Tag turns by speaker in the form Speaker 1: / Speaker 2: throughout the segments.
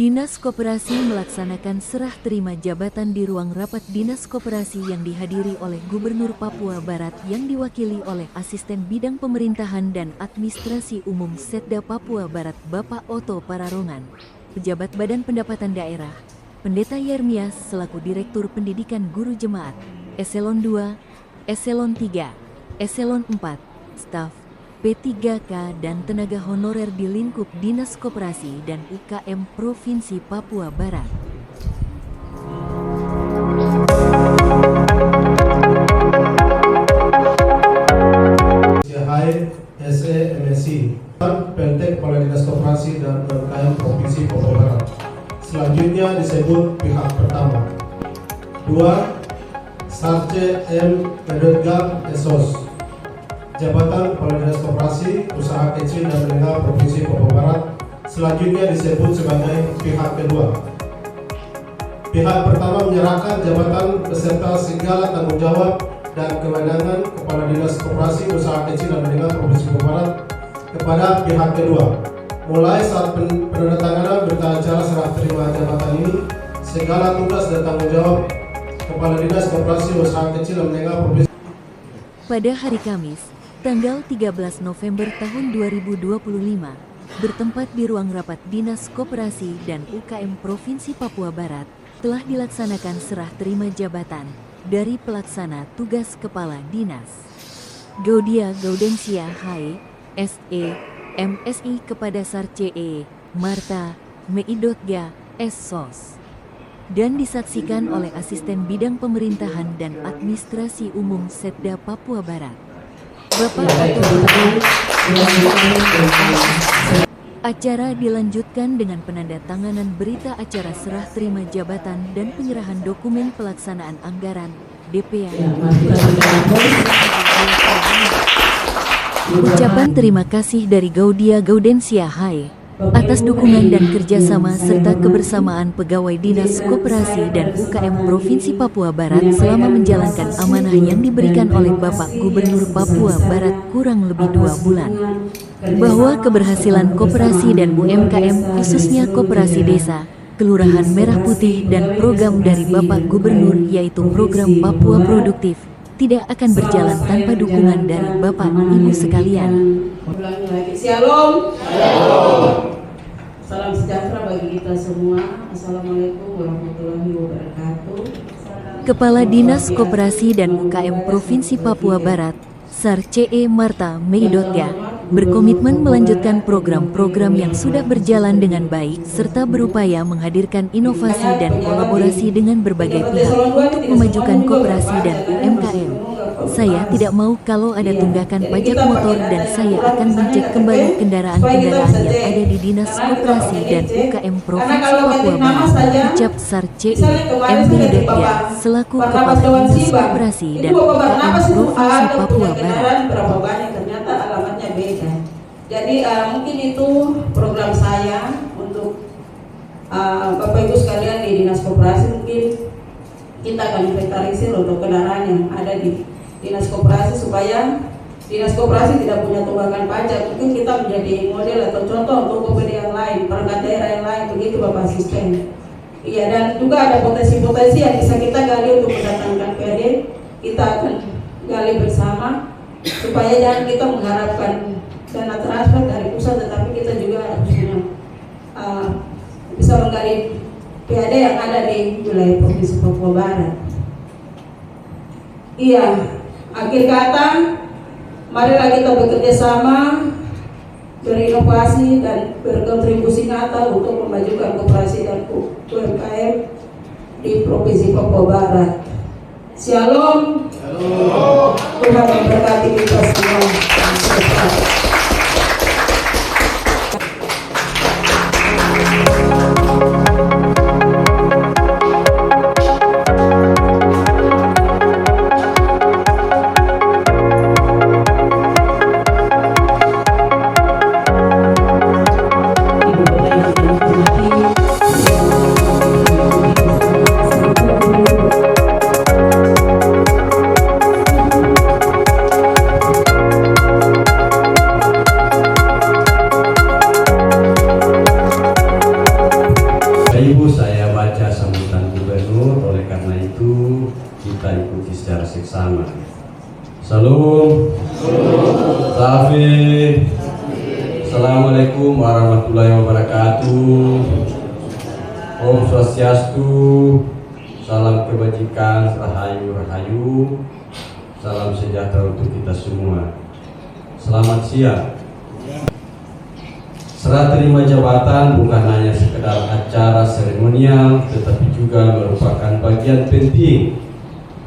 Speaker 1: Dinas Koperasi melaksanakan serah terima jabatan di ruang rapat Dinas Koperasi yang dihadiri oleh Gubernur Papua Barat yang diwakili oleh Asisten Bidang Pemerintahan dan Administrasi Umum Setda Papua Barat Bapak Otto Pararongan, Pejabat Badan Pendapatan Daerah, Pendeta Yermias selaku Direktur Pendidikan Guru Jemaat, Eselon 2, Eselon 3, Eselon 4, Staf, P3K dan tenaga honorer di lingkup Dinas Koperasi dan UKM Provinsi Papua Barat.
Speaker 2: CHI, SE, MSI, Pentek Kepala Dinas Koperasi dan UKM Provinsi Papua Barat. Selanjutnya disebut pihak pertama. 2. Sarce M. Medodgam Esos, Jabatan Kepala Dinas Koperasi, Usaha Kecil dan Menengah Provinsi Papua Barat. Selanjutnya disebut sebagai pihak kedua. Pihak pertama menyerahkan jabatan beserta segala tanggung jawab dan kewenangan Kepala Dinas Koperasi, Usaha Kecil dan Menengah Provinsi Papua Barat kepada pihak kedua. Mulai saat penandatanganan berita acara serah terima jabatan ini, segala tugas dan tanggung jawab Kepala Dinas Koperasi, Usaha Kecil dan Menengah Provinsi.
Speaker 1: Pada hari Kamis, tanggal 13 November tahun 2025, bertempat di ruang rapat Dinas Koperasi dan UKM Provinsi Papua Barat, telah dilaksanakan serah terima jabatan dari pelaksana tugas Kepala Dinas. Gaudia Gaudensia Hai, SE, MSI kepada Sarce E. Marta Meidotga Esos, dan disaksikan oleh Asisten Bidang Pemerintahan dan Administrasi Umum Setda Papua Barat, Bapak Otto Pararongan. Acara dilanjutkan dengan penandatanganan berita acara serah terima jabatan dan penyerahan dokumen pelaksanaan anggaran DPA. Ucapan terima kasih dari Gaudia Gaudensia Hai atas dukungan dan kerjasama serta kebersamaan pegawai Dinas Koperasi dan UKM Provinsi Papua Barat selama menjalankan amanah yang diberikan oleh Bapak Gubernur Papua Barat kurang lebih 2 bulan, bahwa keberhasilan koperasi dan UMKM khususnya koperasi desa, Kelurahan Merah Putih dan program dari Bapak Gubernur yaitu program Papua Produktif tidak akan berjalan tanpa dukungan dari Bapak Ibu sekalian.
Speaker 3: Shalom. Salam sejahtera bagi kita semua. Assalamualaikum warahmatullahi wabarakatuh.
Speaker 1: Kepala Dinas Koperasi dan UKM Provinsi Papua Barat, Sarce E. Marta Meidotga, berkomitmen melanjutkan program-program yang sudah berjalan dengan baik serta berupaya menghadirkan inovasi dan kolaborasi dengan berbagai pihak untuk memajukan koperasi dan UMKM. Saya tidak mau kalau ada tunggakan pajak motor dan saya akan mencek kembali kendaraan-kendaraan yang ada di Dinas Koperasi dan UKM Provinsi Papua Barat, ucap Sarce E. Meidotga selaku Kepala Dinas Koperasi dan UKM Provinsi Papua Barat.
Speaker 3: Berapa banyak ternyata alamatnya beda. Jadi mungkin itu program saya untuk Bapak Ibu sekalian di Dinas Koperasi. Mungkin kita akan inventarisir untuk kendaraan yang ada di Dinas Koperasi supaya Dinas Koperasi tidak punya tunggakan pajak. Mungkin kita menjadi model atau contoh untuk KPD yang lain, perangkat daerah yang lain, begitu Bapak Asisten. Iya, dan juga ada potensi-potensi yang bisa kita gali untuk mendatangkan PD. Kita akan gali bersama supaya jangan kita mengharapkan dana transfer dari pusat, tetapi kita juga harus punya bisa menggali PAD yang ada di wilayah Provinsi Papua Barat. Iya, akhir kata, marilah kita bekerja sama, berinovasi dan berkontribusi nyata untuk memajukan koperasi dan UMKM di Provinsi Papua Barat. Shalom. Tuhan memberkati kita semua.
Speaker 4: kita ikuti secara seksama. Salam. Safi. Assalamualaikum warahmatullahi wabarakatuh. Om Swastiastu. Salam kebajikan, rahayu rahayu. Salam sejahtera untuk kita semua. Selamat siang. Serah terima jabatan bukan hanya sekedar acara seremonial, tetapi juga merupakan bagian penting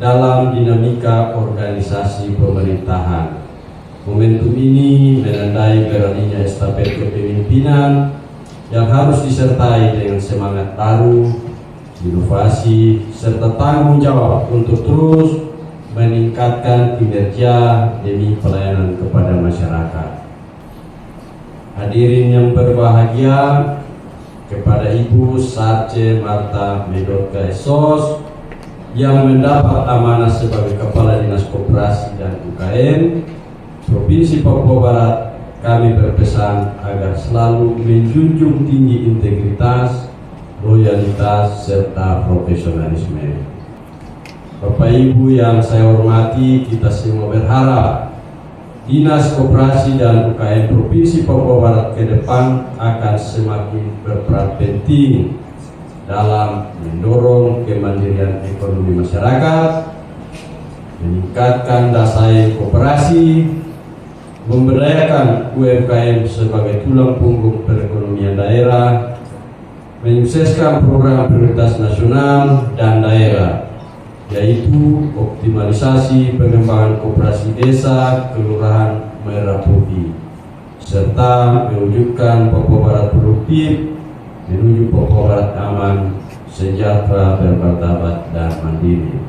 Speaker 4: dalam dinamika organisasi pemerintahan. Momentum ini menandai beralihnya estafet kepemimpinan yang harus disertai dengan semangat baru, inovasi, serta tanggung jawab untuk terus meningkatkan kinerja demi pelayanan kepada masyarakat. Hadirin yang berbahagia, kepada Ibu Sarce Marta Medotka SOS yang mendapat amanah sebagai Kepala Dinas Koperasi dan UKM Provinsi Papua Barat, kami berpesan agar selalu menjunjung tinggi integritas, loyalitas, serta profesionalisme. Bapak Ibu yang saya hormati, kita semua berharap Dinas Koperasi dan UKM Provinsi Papua Barat ke depan akan semakin berperan penting dalam mendorong kemandirian ekonomi masyarakat, meningkatkan daya koperasi, memberdayakan UMKM sebagai tulang punggung perekonomian daerah, menyukseskan program prioritas nasional dan daerah, yaitu optimalisasi pengembangan koperasi desa kelurahan Merah Putih, serta mewujudkan Papua Barat produktif menuju Papua Barat aman, sejahtera, bermartabat, dan mandiri.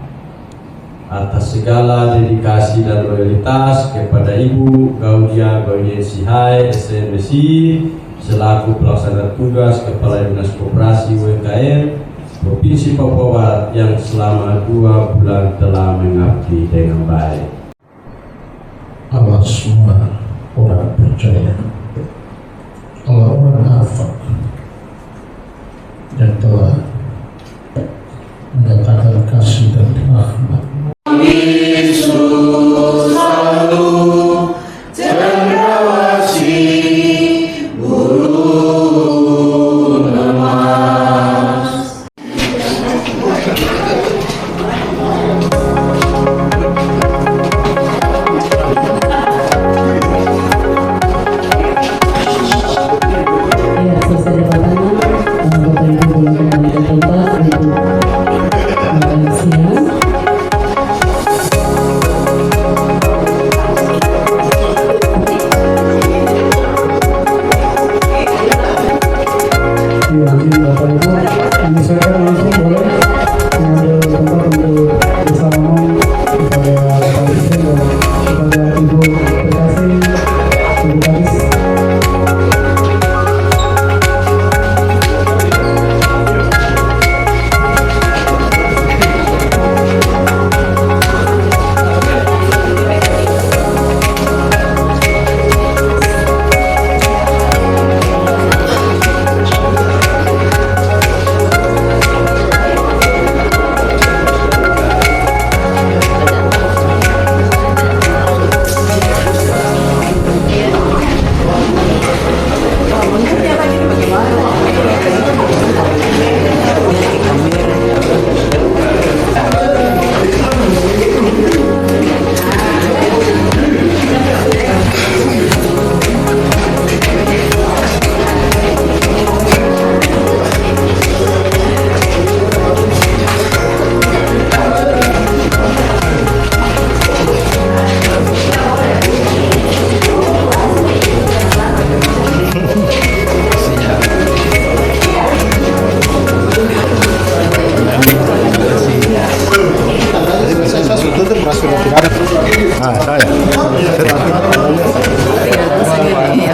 Speaker 4: Atas segala dedikasi dan loyalitas kepada Ibu Gaudia Goyensi Hai SMSI selaku pelaksana tugas Kepala Dinas Koperasi UMKM Provinsi Papua Barat yang selama 2 bulan telah mengabdi dengan baik.
Speaker 5: Allah semua orang percaya, Allah orang hafal yang telah mendapatkan kasih dan rahmat.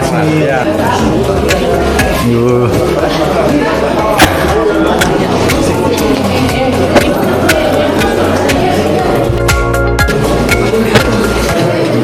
Speaker 6: Saya.